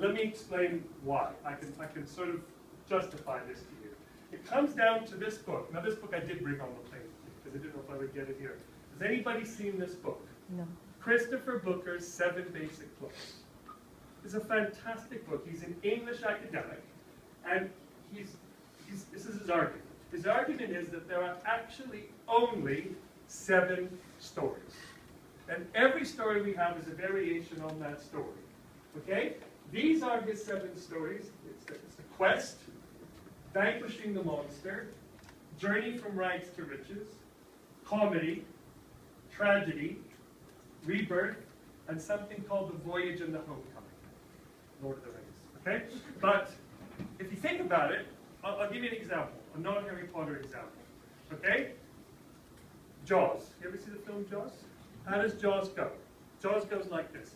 let me explain why. I can sort of justify this to you. It comes down to this book. Now this book I did bring on the plane because I didn't know if I would get it here. Has anybody seen this book? No. Christopher Booker's 7 Basic Books. It's a fantastic book. He's an English academic, and this is his argument. His argument is that there are actually only 7 stories. And every story we have is a variation on that story. Okay? These are his 7 stories. It's the quest, vanquishing the monster, journey from rags to riches, comedy, tragedy, rebirth, and something called the voyage and the homecoming. Lord of the Rings. Okay? But if you think about it, I'll give you an example, a non-Harry Potter example. Okay? Jaws. You ever see the film Jaws? How does Jaws go? Jaws goes like this.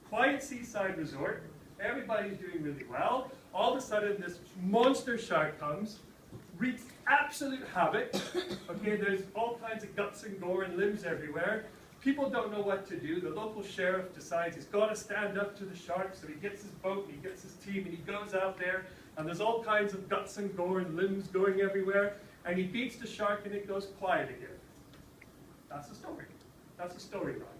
Quiet seaside resort. Everybody's doing really well. All of a sudden, this monster shark comes, wreaks absolute havoc. Okay, there's all kinds of guts and gore and limbs everywhere. People don't know what to do. The local sheriff decides he's got to stand up to the shark, so he gets his boat, and he gets his team, and he goes out there, and there's all kinds of guts and gore and limbs going everywhere, and he beats the shark, and it goes quiet again. That's the story. That's the storyline.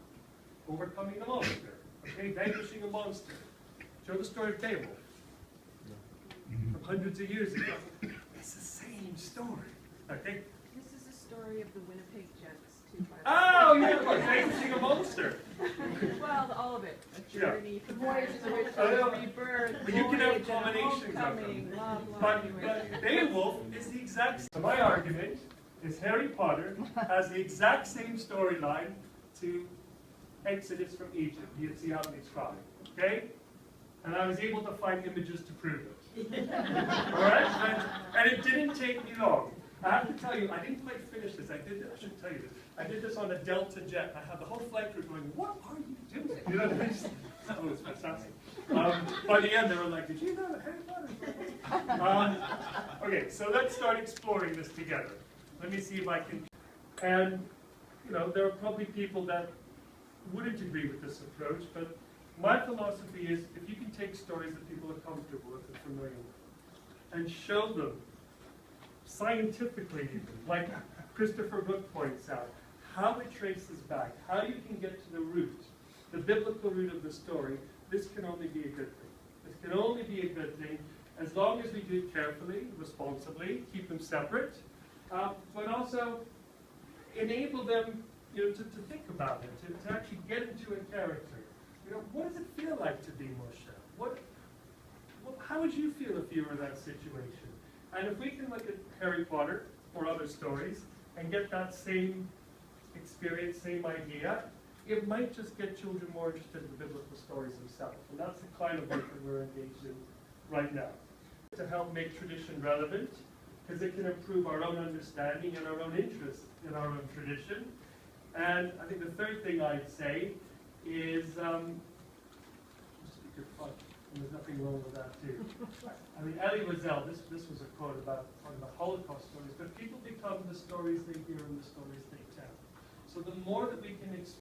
Overcoming a monster. Okay, vanquishing a monster. Show the story of Beowulf. From hundreds of years ago. It's the same story. Okay? This is the story of the Winnipegger Jason Marantz. Oh, yeah, vanquishing a monster. Well, all of it. A journey, the voyage of the rebirth, but you can have combinations of them. But Beowulf is the exact same. So my argument is Harry Potter has the exact same storyline to Exodus from Egypt, the Ethiopian tribe. Okay? And I was able to find images to prove it. Alright? And it didn't take me long. I have to tell you, I didn't quite finish this. I should tell you this. I did this on a Delta jet. I had the whole flight crew going, what are you doing? You know, oh, it's fantastic. By the end, they were like, did you know that Harry Potter? Okay, so let's start exploring this together. Let me see if I can. And, you know, there are probably people that wouldn't agree with this approach, but my philosophy is if you can take stories that people are comfortable with and familiar with, and show them scientifically even, like Christopher Book points out, how it traces back, how you can get to the root, the biblical root of the story, this can only be a good thing. This can only be a good thing as long as we do it carefully, responsibly, keep them separate, but also enable them, you know, to think about it, to actually get into a character. You know, what does it feel like to be Moshe? How would you feel if you were in that situation? And if we can look at Harry Potter or other stories and get that same experience, same idea, it might just get children more interested in the biblical stories themselves. And that's the kind of work that we're engaged in right now. To help make tradition relevant, because it can improve our own understanding and our own interest in our own tradition. And I think the third thing I'd say is, just speak your fun, and there's nothing wrong with that too. I mean, Elie Wiesel, this was a quote about one of the Holocaust stories, but people become the stories they hear and the stories they tell. So the more that we can